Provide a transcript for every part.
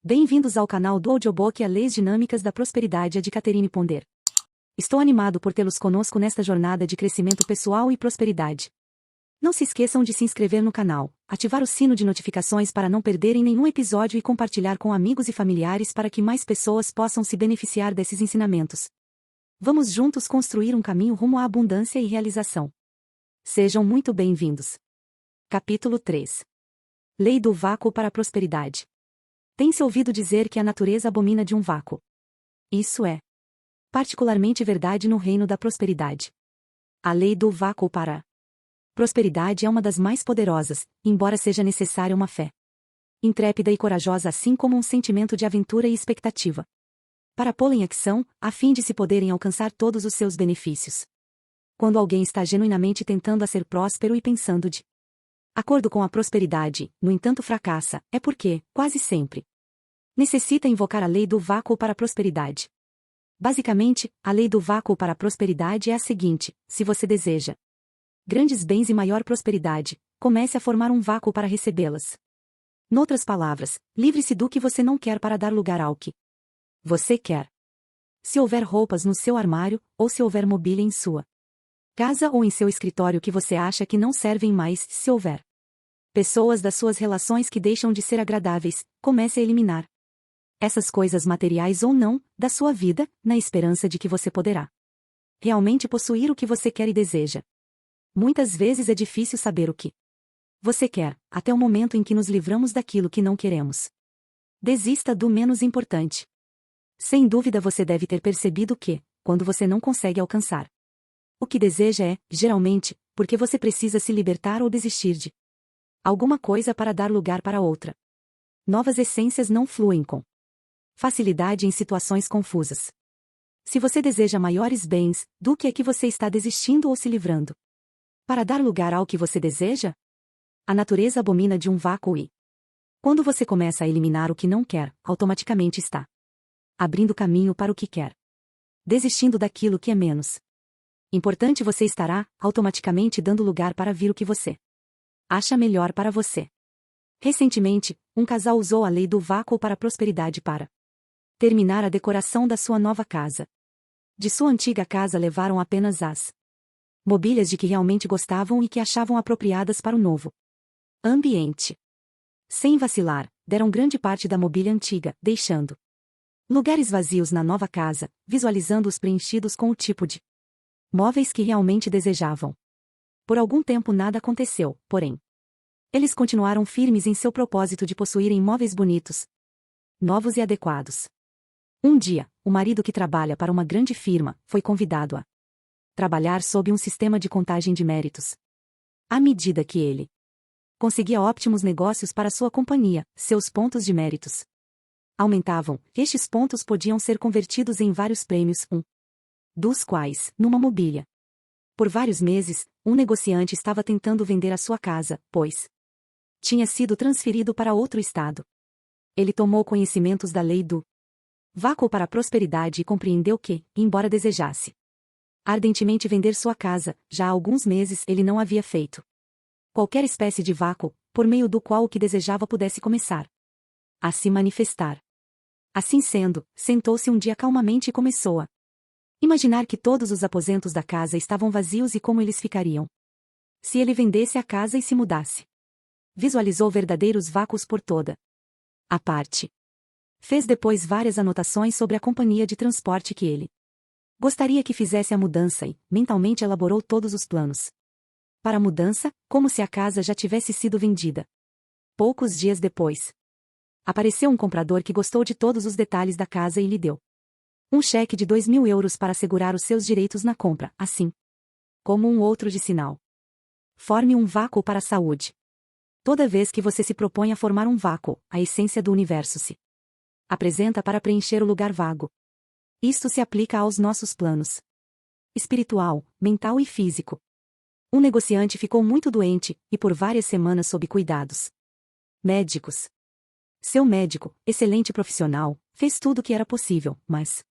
Bem-vindos ao canal do audiobook A Leis Dinâmicas da Prosperidade de Catherine Ponder. Estou animado por tê-los conosco nesta jornada de crescimento pessoal e prosperidade. Não se esqueçam de se inscrever no canal, ativar o sino de notificações para não perderem nenhum episódio e compartilhar com amigos e familiares para que mais pessoas possam se beneficiar desses ensinamentos. Vamos juntos construir um caminho rumo à abundância e realização. Sejam muito bem-vindos. Capítulo 3. Lei do vácuo para a prosperidade. Tem-se ouvido dizer que a natureza abomina de um vácuo. Isso é particularmente verdade no reino da prosperidade. A lei do vácuo para a prosperidade é uma das mais poderosas, embora seja necessária uma fé intrépida e corajosa assim como um sentimento de aventura e expectativa para pô-la em ação, a fim de se poderem alcançar todos os seus benefícios. Quando alguém está genuinamente tentando a ser próspero e pensando de acordo com a prosperidade, no entanto fracassa, é porque, quase sempre, necessita invocar a lei do vácuo para a prosperidade. Basicamente, a lei do vácuo para a prosperidade é a seguinte: se você deseja grandes bens e maior prosperidade, comece a formar um vácuo para recebê-las. Noutras palavras, livre-se do que você não quer para dar lugar ao que você quer. Se houver roupas no seu armário, ou se houver mobília em sua casa ou em seu escritório que você acha que não servem mais, se houver pessoas das suas relações que deixam de ser agradáveis, comece a eliminar essas coisas materiais ou não, da sua vida, na esperança de que você poderá realmente possuir o que você quer e deseja. Muitas vezes é difícil saber o que você quer, até o momento em que nos livramos daquilo que não queremos. Desista do menos importante. Sem dúvida você deve ter percebido que, quando você não consegue alcançar o que deseja é, geralmente, porque você precisa se libertar ou desistir de alguma coisa para dar lugar para outra. Novas essências não fluem com facilidade em situações confusas. Se você deseja maiores bens, do que é que você está desistindo ou se livrando para dar lugar ao que você deseja? A natureza abomina de um vácuo e, quando você começa a eliminar o que não quer, automaticamente está abrindo caminho para o que quer. Desistindo daquilo que é menos importante, você estará, automaticamente, dando lugar para vir o que você acha melhor para você. Recentemente, um casal usou a lei do vácuo para a prosperidade para terminar a decoração da sua nova casa. De sua antiga casa levaram apenas as mobílias de que realmente gostavam e que achavam apropriadas para o novo ambiente. Sem vacilar, deram grande parte da mobília antiga, deixando lugares vazios na nova casa, visualizando-os preenchidos com o tipo de móveis que realmente desejavam. Por algum tempo nada aconteceu, porém, eles continuaram firmes em seu propósito de possuírem móveis bonitos, novos e adequados. Um dia, o marido, que trabalha para uma grande firma, foi convidado a trabalhar sob um sistema de contagem de méritos. À medida que ele conseguia ótimos negócios para sua companhia, seus pontos de méritos aumentavam. Estes pontos podiam ser convertidos em vários prêmios, dos quais, numa mobília. Por vários meses, um negociante estava tentando vender a sua casa, pois tinha sido transferido para outro estado. Ele tomou conhecimentos da lei do vácuo para a prosperidade e compreendeu que, embora desejasse ardentemente vender sua casa, já há alguns meses ele não havia feito qualquer espécie de vácuo, por meio do qual o que desejava pudesse começar a se manifestar. Assim sendo, sentou-se um dia calmamente e começou a imaginar que todos os aposentos da casa estavam vazios e como eles ficariam se ele vendesse a casa e se mudasse. Visualizou verdadeiros vácuos por toda a parte. Fez depois várias anotações sobre a companhia de transporte que ele gostaria que fizesse a mudança e, mentalmente, elaborou todos os planos para a mudança, como se a casa já tivesse sido vendida. Poucos dias depois, apareceu um comprador que gostou de todos os detalhes da casa e lhe deu um cheque de 2.000 euros para assegurar os seus direitos na compra, assim como um outro de sinal. Forme um vácuo para a saúde. Toda vez que você se propõe a formar um vácuo, a essência do universo se apresenta para preencher o lugar vago. Isto se aplica aos nossos planos espiritual, mental e físico. Um negociante ficou muito doente, e por várias semanas sob cuidados médicos. Seu médico, excelente profissional, fez tudo o que era possível, mas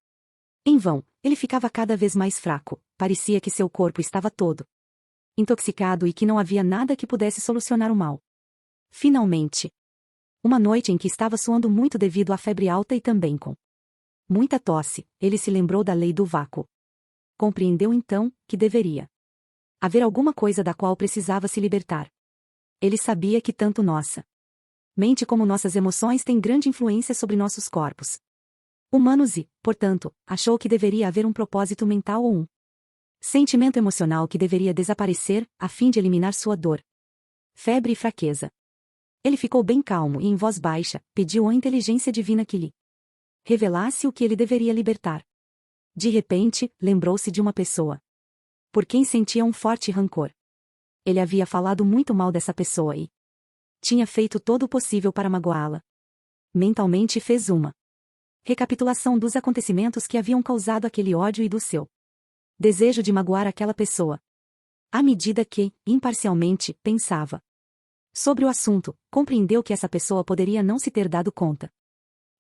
em vão, ele ficava cada vez mais fraco, parecia que seu corpo estava todo intoxicado e que não havia nada que pudesse solucionar o mal. Finalmente, Uma noite em que estava suando muito devido à febre alta e também com muita tosse, ele se lembrou da lei do vácuo. Compreendeu então que deveria haver alguma coisa da qual precisava se libertar. Ele sabia que tanto nossa mente como nossas emoções têm grande influência sobre nossos corpos humanos e, portanto, achou que deveria haver um propósito mental ou um sentimento emocional que deveria desaparecer, a fim de eliminar sua dor, febre e fraqueza. Ele ficou bem calmo e em voz baixa, pediu à inteligência divina que lhe revelasse o que ele deveria libertar. De repente, lembrou-se de uma pessoa por quem sentia um forte rancor. Ele havia falado muito mal dessa pessoa e tinha feito todo o possível para magoá-la. Mentalmente fez uma recapitulação dos acontecimentos que haviam causado aquele ódio e do seu desejo de magoar aquela pessoa. À medida que, imparcialmente, pensava sobre o assunto, compreendeu que essa pessoa poderia não se ter dado conta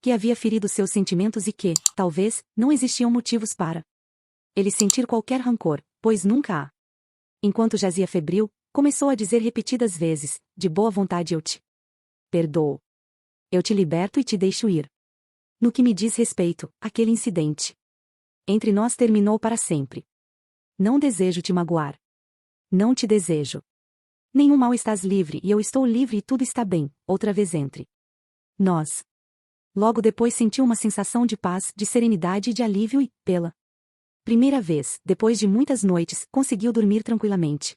que havia ferido seus sentimentos e que, talvez, não existiam motivos para ele sentir qualquer rancor, pois nunca há. Enquanto jazia febril, começou a dizer repetidas vezes, de boa vontade: eu te perdoo. Eu te liberto e te deixo ir. No que me diz respeito, aquele incidente entre nós terminou para sempre. Não desejo te magoar. Não te desejo nenhum mal. Estás livre e eu estou livre e tudo está bem, outra vez entre nós. Logo depois sentiu uma sensação de paz, de serenidade e de alívio e, pela primeira vez, depois de muitas noites, conseguiu dormir tranquilamente.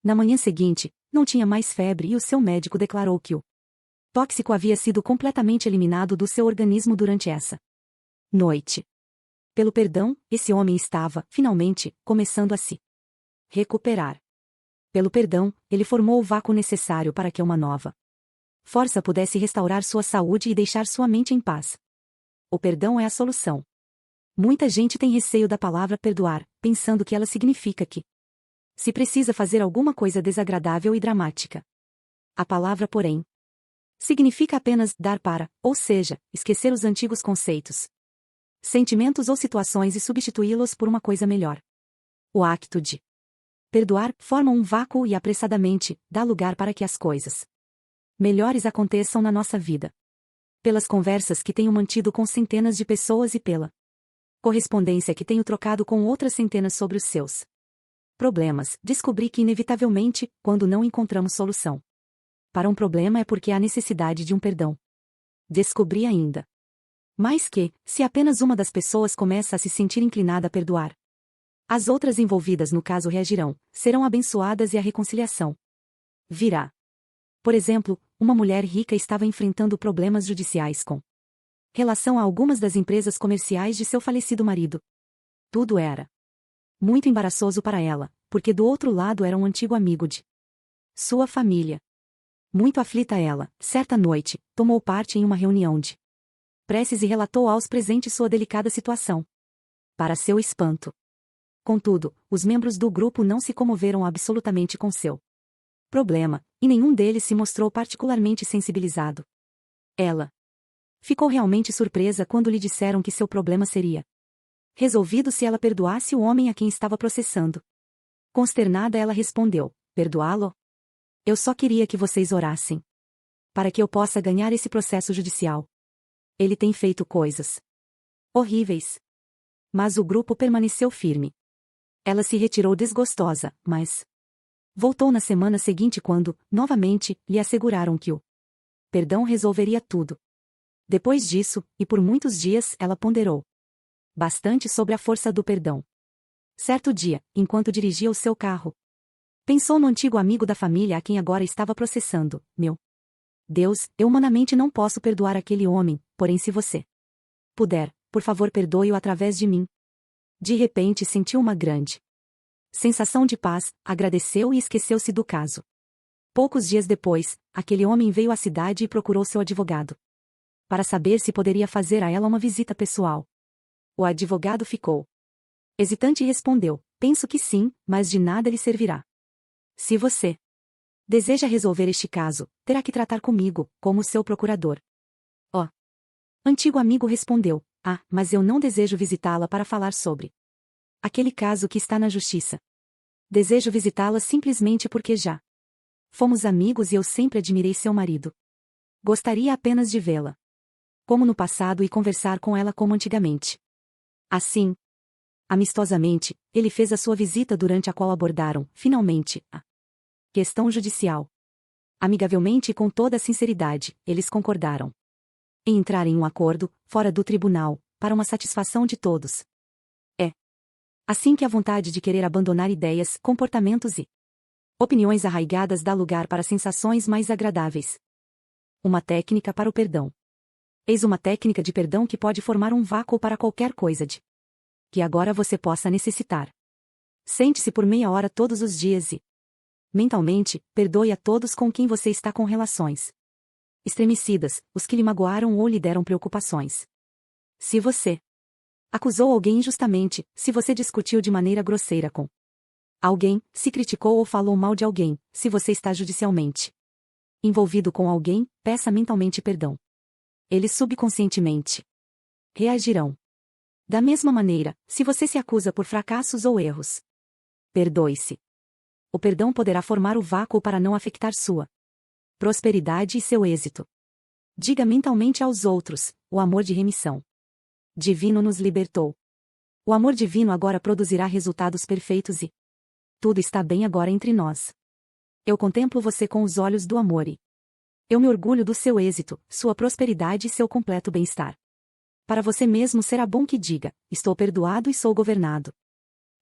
Na manhã seguinte, não tinha mais febre e o seu médico declarou que o tóxico havia sido completamente eliminado do seu organismo durante essa noite. Pelo perdão, esse homem estava, finalmente, começando a se recuperar. Pelo perdão, ele formou o vácuo necessário para que uma nova força pudesse restaurar sua saúde e deixar sua mente em paz. O perdão é a solução. Muita gente tem receio da palavra perdoar, pensando que ela significa que se precisa fazer alguma coisa desagradável e dramática. A palavra, porém, significa apenas dar para, ou seja, esquecer os antigos conceitos, sentimentos ou situações e substituí-los por uma coisa melhor. O acto de perdoar forma um vácuo e apressadamente dá lugar para que as coisas melhores aconteçam na nossa vida. Pelas conversas que tenho mantido com centenas de pessoas e pela correspondência que tenho trocado com outras centenas sobre os seus problemas, descobri que inevitavelmente, quando não encontramos solução para um problema é porque há necessidade de um perdão. Descobri ainda mais que, se apenas uma das pessoas começa a se sentir inclinada a perdoar, as outras envolvidas no caso reagirão, serão abençoadas e a reconciliação virá. Por exemplo, uma mulher rica estava enfrentando problemas judiciais com relação a algumas das empresas comerciais de seu falecido marido. Tudo era muito embaraçoso para ela, porque do outro lado era um antigo amigo de sua família. Muito aflita ela, certa noite, tomou parte em uma reunião de preces e relatou aos presentes sua delicada situação. Para seu espanto, contudo, os membros do grupo não se comoveram absolutamente com seu problema, e nenhum deles se mostrou particularmente sensibilizado. Ela ficou realmente surpresa quando lhe disseram que seu problema seria resolvido se ela perdoasse o homem a quem estava processando. Consternada, ela respondeu: perdoá-lo? Eu só queria que vocês orassem para que eu possa ganhar esse processo judicial. Ele tem feito coisas horríveis. Mas o grupo permaneceu firme. Ela se retirou desgostosa, mas voltou na semana seguinte quando, novamente, lhe asseguraram que o perdão resolveria tudo. Depois disso, e por muitos dias, ela ponderou bastante sobre a força do perdão. Certo dia, enquanto dirigia o seu carro, pensou no antigo amigo da família a quem agora estava processando. Meu Deus, eu humanamente não posso perdoar aquele homem, porém se você puder, por favor perdoe-o através de mim. De repente sentiu uma grande sensação de paz, agradeceu e esqueceu-se do caso. Poucos dias depois, aquele homem veio à cidade e procurou seu advogado para saber se poderia fazer a ela uma visita pessoal. O advogado ficou hesitante e respondeu: penso que sim, mas de nada lhe servirá. Se você deseja resolver este caso, terá que tratar comigo, como seu procurador. O antigo amigo respondeu: ah, mas eu não desejo visitá-la para falar sobre aquele caso que está na justiça. Desejo visitá-la simplesmente porque já fomos amigos e eu sempre admirei seu marido. Gostaria apenas de vê-la como no passado e conversar com ela como antigamente. Assim, amistosamente, ele fez a sua visita durante a qual abordaram, finalmente, a questão judicial. Amigavelmente e com toda a sinceridade, eles concordaram em entrar em um acordo, fora do tribunal, para uma satisfação de todos. É assim que a vontade de querer abandonar ideias, comportamentos e opiniões arraigadas dá lugar para sensações mais agradáveis. Uma técnica para o perdão. Eis uma técnica de perdão que pode formar um vácuo para qualquer coisa de que agora você possa necessitar. Sente-se por meia hora todos os dias e, mentalmente, perdoe a todos com quem você está com relações estremecidas, os que lhe magoaram ou lhe deram preocupações. Se você acusou alguém injustamente, se você discutiu de maneira grosseira com alguém, se criticou ou falou mal de alguém, se você está judicialmente envolvido com alguém, peça mentalmente perdão. Eles subconscientemente reagirão da mesma maneira, se você se acusa por fracassos ou erros. Perdoe-se. O perdão poderá formar o vácuo para não afetar sua prosperidade e seu êxito. Diga mentalmente aos outros, o amor de remissão divino nos libertou. O amor divino agora produzirá resultados perfeitos e tudo está bem agora entre nós. Eu contemplo você com os olhos do amor e eu me orgulho do seu êxito, sua prosperidade e seu completo bem-estar. Para você mesmo será bom que diga, estou perdoado e sou governado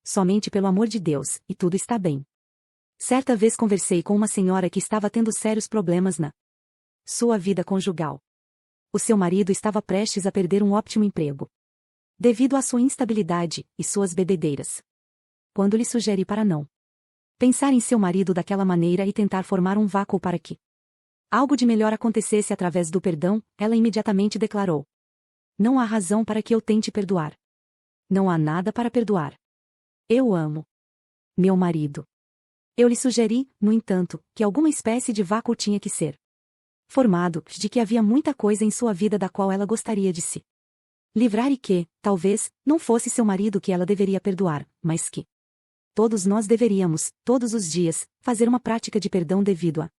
somente pelo amor de Deus, e tudo está bem. Certa vez conversei com uma senhora que estava tendo sérios problemas na sua vida conjugal. O seu marido estava prestes a perder um ótimo emprego devido à sua instabilidade e suas bebedeiras. Quando lhe sugeri para não pensar em seu marido daquela maneira e tentar formar um vácuo para que algo de melhor acontecesse através do perdão, ela imediatamente declarou: não há razão para que eu tente perdoar. Não há nada para perdoar. Eu amo meu marido. Eu lhe sugeri, no entanto, que alguma espécie de vácuo tinha que ser formado, de que havia muita coisa em sua vida da qual ela gostaria de se livrar e que, talvez, não fosse seu marido que ela deveria perdoar, mas que todos nós deveríamos, todos os dias, fazer uma prática de perdão devido a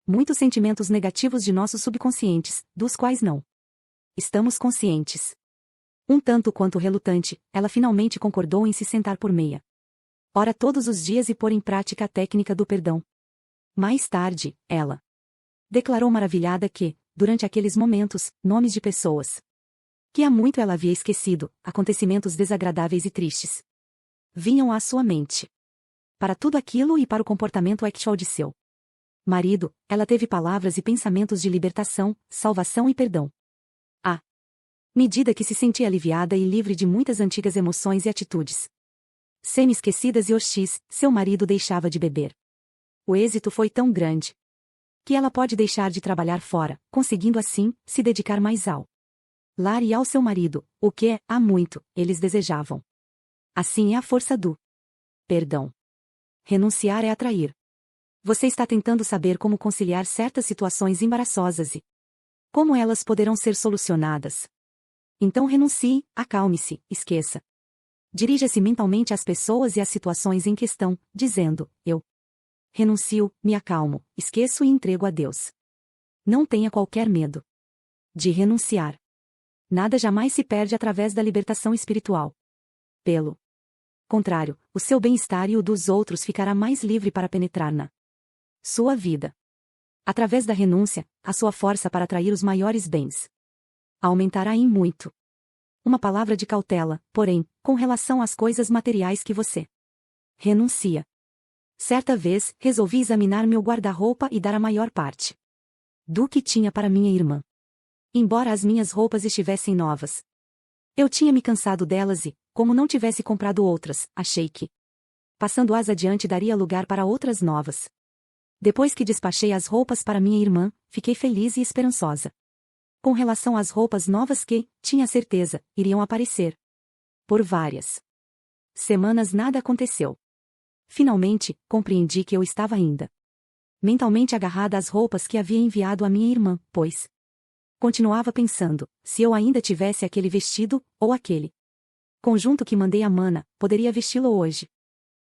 muitos sentimentos negativos de nossos subconscientes, dos quais não estamos conscientes. Um tanto quanto relutante, ela finalmente concordou em se sentar por meia hora todos os dias e pôr em prática a técnica do perdão. Mais tarde, ela declarou maravilhada que, durante aqueles momentos, nomes de pessoas que há muito ela havia esquecido, acontecimentos desagradáveis e tristes, vinham à sua mente. Para tudo aquilo e para o comportamento actual de seu marido, ela teve palavras e pensamentos de libertação, salvação e perdão. À medida que se sentia aliviada e livre de muitas antigas emoções e atitudes semi-esquecidas e hostis, seu marido deixava de beber. O êxito foi tão grande que ela pode deixar de trabalhar fora, conseguindo assim, se dedicar mais ao lar e ao seu marido, o que, há muito, eles desejavam. Assim é a força do perdão. Renunciar é atrair. Você está tentando saber como conciliar certas situações embaraçosas e como elas poderão ser solucionadas. Então renuncie, acalme-se, esqueça. Dirija-se mentalmente às pessoas e às situações em questão, dizendo: eu renuncio, me acalmo, esqueço e entrego a Deus. Não tenha qualquer medo de renunciar. Nada jamais se perde através da libertação espiritual. Pelo contrário, o seu bem-estar e o dos outros ficará mais livre para penetrar na sua vida. Através da renúncia, a sua força para atrair os maiores bens aumentará em muito. Uma palavra de cautela, porém, com relação às coisas materiais que você renuncia. Certa vez, resolvi examinar meu guarda-roupa e dar a maior parte do que tinha para minha irmã. Embora as minhas roupas estivessem novas, eu tinha me cansado delas e, como não tivesse comprado outras, achei que, passando-as adiante, daria lugar para outras novas. Depois que despachei as roupas para minha irmã, fiquei feliz e esperançosa. Com relação às roupas novas que, tinha certeza, iriam aparecer. Por várias semanas nada aconteceu. Finalmente, compreendi que eu estava ainda mentalmente agarrada às roupas que havia enviado à minha irmã, pois continuava pensando, se eu ainda tivesse aquele vestido, ou aquele conjunto que mandei a Mana, poderia vesti-lo hoje.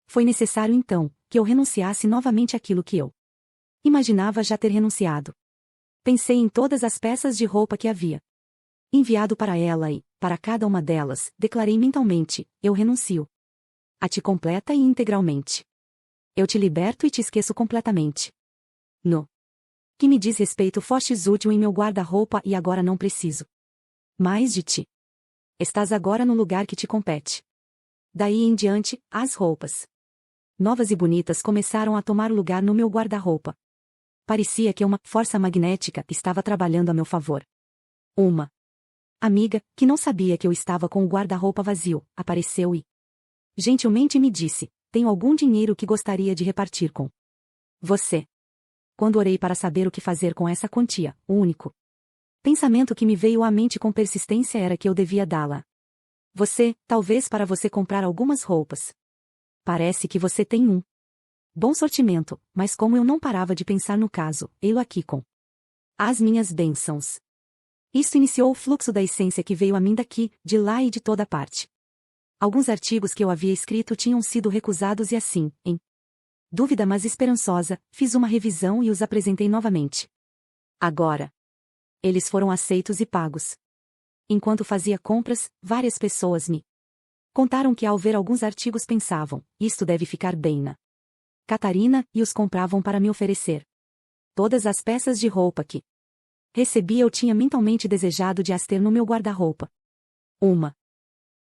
Foi necessário então, que eu renunciasse novamente àquilo que eu imaginava já ter renunciado. Pensei em todas as peças de roupa que havia enviado para ela e, para cada uma delas, declarei mentalmente: eu renuncio a ti completa e integralmente. Eu te liberto e te esqueço completamente. No que me diz respeito, fostes útil em meu guarda-roupa e agora não preciso mais de ti. Estás agora no lugar que te compete. Daí em diante, as roupas novas e bonitas começaram a tomar lugar no meu guarda-roupa. Parecia que uma força magnética estava trabalhando a meu favor. Uma amiga, que não sabia que eu estava com o guarda-roupa vazio, apareceu e gentilmente me disse: tenho algum dinheiro que gostaria de repartir com você. Quando orei para saber o que fazer com essa quantia, o único pensamento que me veio à mente com persistência era que eu devia dá-la. Você, talvez para você comprar algumas roupas. Parece que você tem um bom sortimento, mas como eu não parava de pensar no caso, eu aqui com as minhas bênçãos. Isto iniciou o fluxo da essência que veio a mim daqui, de lá e de toda parte. Alguns artigos que eu havia escrito tinham sido recusados e assim, em dúvida mas esperançosa, fiz uma revisão e os apresentei novamente. Agora, eles foram aceitos e pagos. Enquanto fazia compras, várias pessoas me contaram que ao ver alguns artigos pensavam: isto deve ficar bem na Catarina, e os compravam para me oferecer. Todas as peças de roupa que recebi eu tinha mentalmente desejado de as ter no meu guarda-roupa. Uma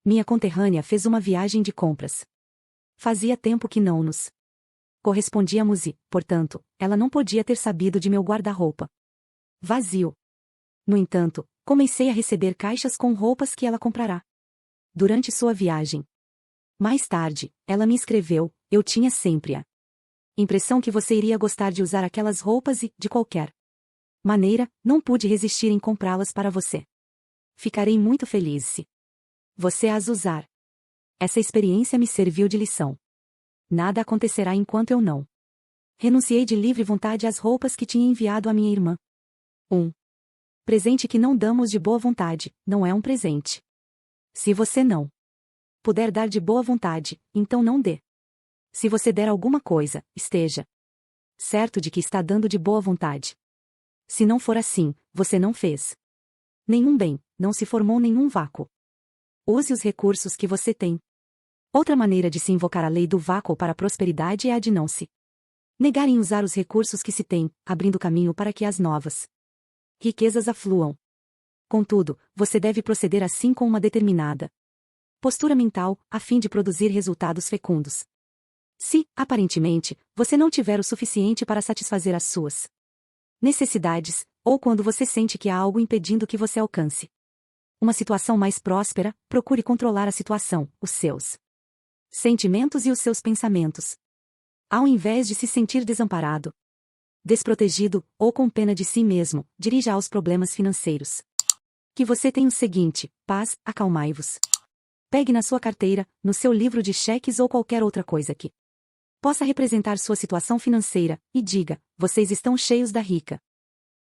minha conterrânea fez uma viagem de compras. Fazia tempo que não nos correspondíamos e, portanto, ela não podia ter sabido de meu guarda-roupa vazio. No entanto, comecei a receber caixas com roupas que ela comprará durante sua viagem. Mais tarde, ela me escreveu: eu tinha sempre a impressão que você iria gostar de usar aquelas roupas e, de qualquer maneira, não pude resistir em comprá-las para você. Ficarei muito feliz se você as usar. Essa experiência me serviu de lição. Nada acontecerá enquanto eu não renunciei de livre vontade às roupas que tinha enviado à minha irmã. Um presente que não damos de boa vontade, não é um presente. Se você não puder dar de boa vontade, então não dê. Se você der alguma coisa, esteja certo de que está dando de boa vontade. Se não for assim, você não fez nenhum bem, não se formou nenhum vácuo. Use os recursos que você tem. Outra maneira de se invocar a lei do vácuo para a prosperidade é a de não se negar em usar os recursos que se tem, abrindo caminho para que as novas riquezas afluam. Contudo, você deve proceder assim com uma determinada postura mental, a fim de produzir resultados fecundos. Se, aparentemente, você não tiver o suficiente para satisfazer as suas necessidades, ou quando você sente que há algo impedindo que você alcance uma situação mais próspera, procure controlar a situação, os seus sentimentos e os seus pensamentos. Ao invés de se sentir desamparado, desprotegido, ou com pena de si mesmo, dirija aos problemas financeiros que você tem o seguinte: paz, acalmai-vos. Pegue na sua carteira, no seu livro de cheques ou qualquer outra coisa que possa representar sua situação financeira, e diga: vocês estão cheios da rica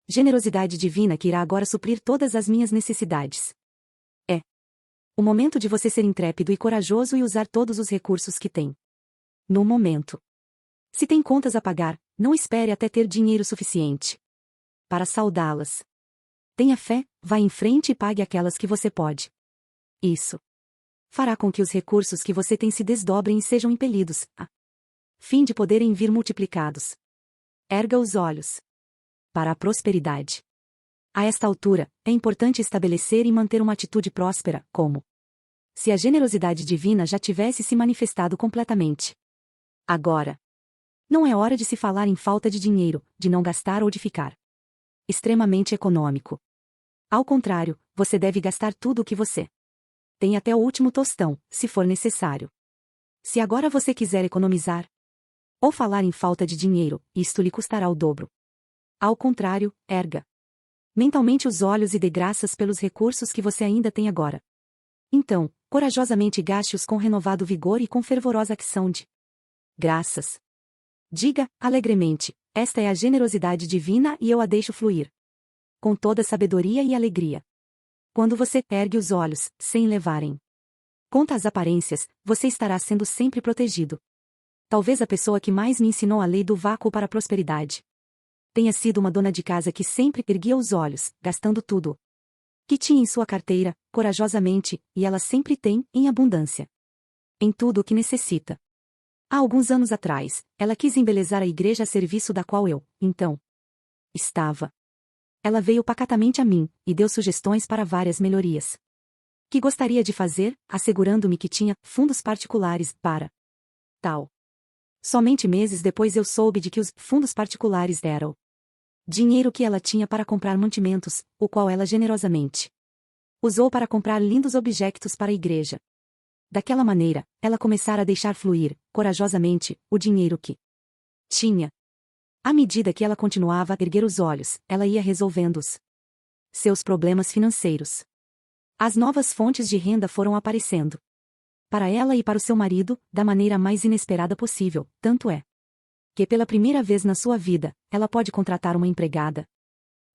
generosidade divina que irá agora suprir todas as minhas necessidades. É o momento de você ser intrépido e corajoso e usar todos os recursos que tem. No momento. Se tem contas a pagar, não espere até ter dinheiro suficiente para saldá-las. Tenha fé, vá em frente e pague aquelas que você pode. Isso fará com que os recursos que você tem se desdobrem e sejam impelidos, a fim de poderem vir multiplicados. Erga os olhos para a prosperidade. A esta altura, é importante estabelecer e manter uma atitude próspera, como se a generosidade divina já tivesse se manifestado completamente. Agora, não é hora de se falar em falta de dinheiro, de não gastar ou de ficar extremamente econômico. Ao contrário, você deve gastar tudo o que você tem até o último tostão, se for necessário. Se agora você quiser economizar ou falar em falta de dinheiro, isto lhe custará o dobro. Ao contrário, erga mentalmente os olhos e dê graças pelos recursos que você ainda tem agora. Então, corajosamente gaste-os com renovado vigor e com fervorosa ação de graças. Diga, alegremente: esta é a generosidade divina e eu a deixo fluir com toda sabedoria e alegria. Quando você ergue os olhos, sem levarem conta as aparências, você estará sendo sempre protegido. Talvez a pessoa que mais me ensinou a lei do vácuo para a prosperidade tenha sido uma dona de casa que sempre erguia os olhos, gastando tudo que tinha em sua carteira, corajosamente, e ela sempre tem, em abundância. Em tudo o que necessita. Há alguns anos atrás, ela quis embelezar a igreja a serviço da qual eu, então, estava. Ela veio pacatamente a mim, e deu sugestões para várias melhorias que gostaria de fazer, assegurando-me que tinha fundos particulares para tal. Somente meses depois eu soube de que os fundos particulares eram dinheiro que ela tinha para comprar mantimentos, o qual ela generosamente usou para comprar lindos objetos para a igreja. Daquela maneira, ela começara a deixar fluir, corajosamente, o dinheiro que tinha. À medida que ela continuava a erguer os olhos, ela ia resolvendo os seus problemas financeiros. As novas fontes de renda foram aparecendo. Para ela e para o seu marido, da maneira mais inesperada possível, tanto é que pela primeira vez na sua vida, ela pode contratar uma empregada.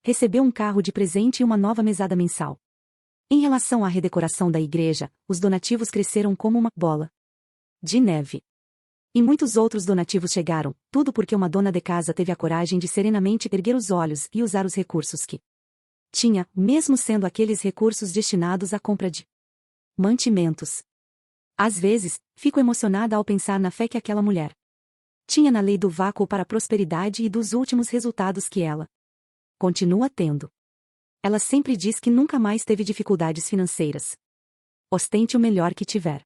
Recebeu um carro de presente e uma nova mesada mensal. Em relação à redecoração da igreja, os donativos cresceram como uma bola de neve. E muitos outros donativos chegaram, tudo porque uma dona de casa teve a coragem de serenamente erguer os olhos e usar os recursos que tinha, mesmo sendo aqueles recursos destinados à compra de mantimentos. Às vezes, fico emocionada ao pensar na fé que aquela mulher tinha na lei do vácuo para a prosperidade e dos últimos resultados que ela continua tendo. Ela sempre diz que nunca mais teve dificuldades financeiras. Ostente o melhor que tiver.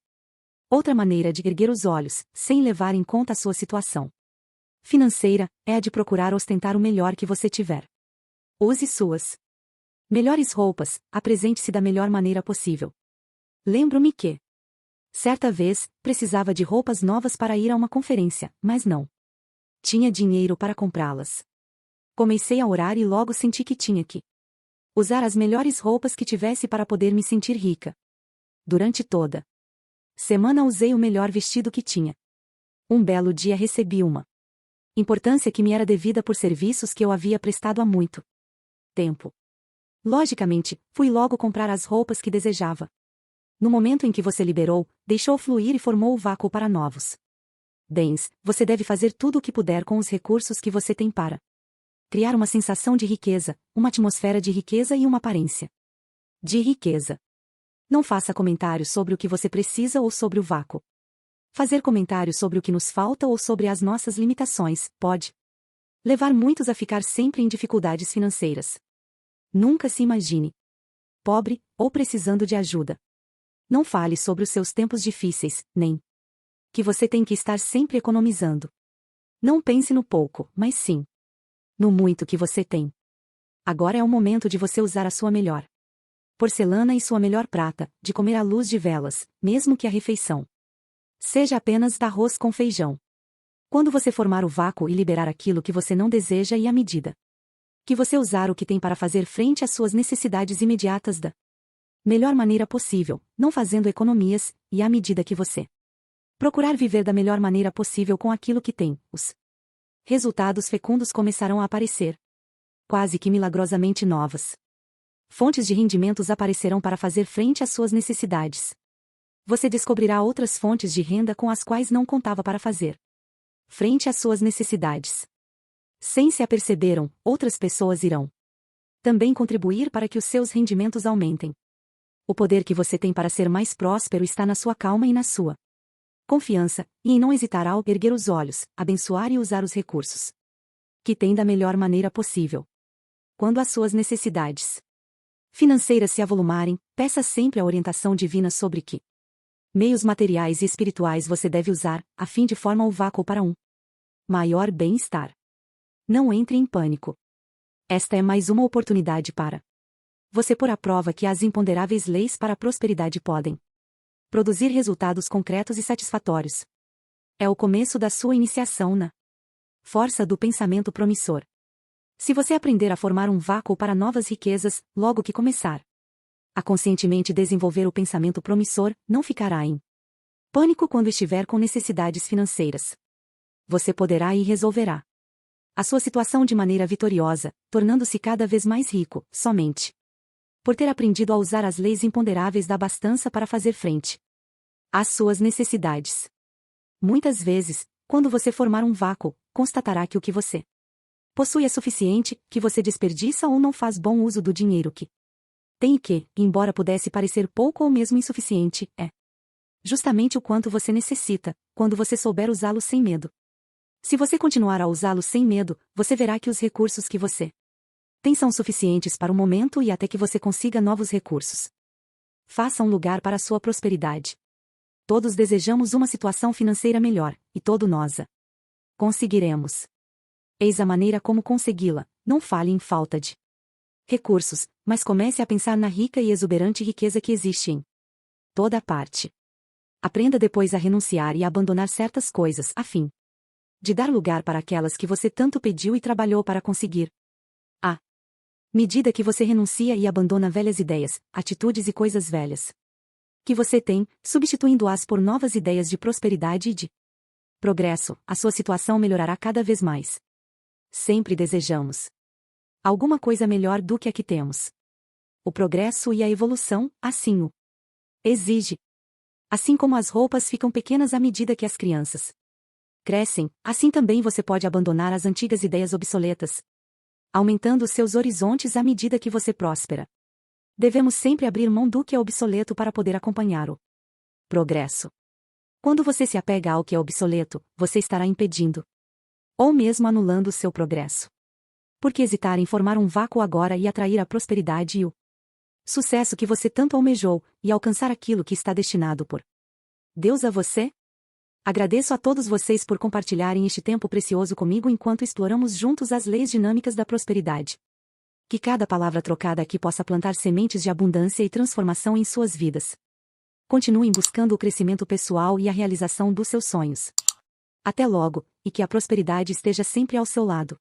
Outra maneira de erguer os olhos, sem levar em conta a sua situação financeira, é a de procurar ostentar o melhor que você tiver. Use suas melhores roupas, apresente-se da melhor maneira possível. Lembro-me que, certa vez, precisava de roupas novas para ir a uma conferência, mas não tinha dinheiro para comprá-las. Comecei a orar e logo senti que tinha que usar as melhores roupas que tivesse para poder me sentir rica. Durante toda semana usei o melhor vestido que tinha. Um belo dia recebi uma importância que me era devida por serviços que eu havia prestado há muito tempo. Logicamente, fui logo comprar as roupas que desejava. No momento em que você liberou, deixou fluir e formou o vácuo para novos bens, você deve fazer tudo o que puder com os recursos que você tem para criar uma sensação de riqueza, uma atmosfera de riqueza e uma aparência de riqueza. Não faça comentários sobre o que você precisa ou sobre o vácuo. Fazer comentários sobre o que nos falta ou sobre as nossas limitações pode levar muitos a ficar sempre em dificuldades financeiras. Nunca se imagine pobre ou precisando de ajuda. Não fale sobre os seus tempos difíceis, nem que você tem que estar sempre economizando. Não pense no pouco, mas sim no muito que você tem. Agora é o momento de você usar a sua melhor porcelana e sua melhor prata, de comer à luz de velas, mesmo que a refeição seja apenas arroz com feijão. Quando você formar o vácuo e liberar aquilo que você não deseja e à medida que você usar o que tem para fazer frente às suas necessidades imediatas da melhor maneira possível, não fazendo economias, e à medida que você procurar viver da melhor maneira possível com aquilo que tem, os resultados fecundos começarão a aparecer. Quase que milagrosamente novas fontes de rendimentos aparecerão para fazer frente às suas necessidades. Você descobrirá outras fontes de renda com as quais não contava para fazer frente às suas necessidades. Sem se aperceberam, outras pessoas irão também contribuir para que os seus rendimentos aumentem. O poder que você tem para ser mais próspero está na sua calma e na sua confiança, e em não hesitar ao erguer os olhos, abençoar e usar os recursos que tem da melhor maneira possível. Quando as suas necessidades financeiras se avolumarem, peça sempre a orientação divina sobre que meios materiais e espirituais você deve usar, a fim de formar o vácuo para um maior bem-estar. Não entre em pânico. Esta é mais uma oportunidade para você pôr à prova que as imponderáveis leis para a prosperidade podem produzir resultados concretos e satisfatórios. É o começo da sua iniciação na força do pensamento promissor. Se você aprender a formar um vácuo para novas riquezas, logo que começar a conscientemente desenvolver o pensamento promissor, não ficará em pânico quando estiver com necessidades financeiras. Você poderá e resolverá a sua situação de maneira vitoriosa, tornando-se cada vez mais rico, somente por ter aprendido a usar as leis imponderáveis da abastança para fazer frente às suas necessidades. Muitas vezes, quando você formar um vácuo, constatará que o que você Possui é suficiente, que você desperdiça ou não faz bom uso do dinheiro que tem e que, embora pudesse parecer pouco ou mesmo insuficiente, é justamente o quanto você necessita, quando você souber usá-lo sem medo. Se você continuar a usá-lo sem medo, você verá que os recursos que você tem são suficientes para o momento e até que você consiga novos recursos. Faça um lugar para a sua prosperidade. Todos desejamos uma situação financeira melhor, e todo nós a conseguiremos. Eis a maneira como consegui-la, não fale em falta de recursos, mas comece a pensar na rica e exuberante riqueza que existe em toda parte. Aprenda depois a renunciar e a abandonar certas coisas, a fim de dar lugar para aquelas que você tanto pediu e trabalhou para conseguir. À medida que você renuncia e abandona velhas ideias, atitudes e coisas velhas que você tem, substituindo-as por novas ideias de prosperidade e de progresso, a sua situação melhorará cada vez mais. Sempre desejamos alguma coisa melhor do que a que temos. O progresso e a evolução, assim o exige. Assim como as roupas ficam pequenas à medida que as crianças crescem, assim também você pode abandonar as antigas ideias obsoletas, aumentando seus horizontes à medida que você prospera. Devemos sempre abrir mão do que é obsoleto para poder acompanhar o progresso. Quando você se apega ao que é obsoleto, você estará impedindo ou mesmo anulando o seu progresso. Por que hesitar em formar um vácuo agora e atrair a prosperidade e o sucesso que você tanto almejou, e alcançar aquilo que está destinado por Deus a você? Agradeço a todos vocês por compartilharem este tempo precioso comigo enquanto exploramos juntos as leis dinâmicas da prosperidade. Que cada palavra trocada aqui possa plantar sementes de abundância e transformação em suas vidas. Continuem buscando o crescimento pessoal e a realização dos seus sonhos. Até logo, e que a prosperidade esteja sempre ao seu lado.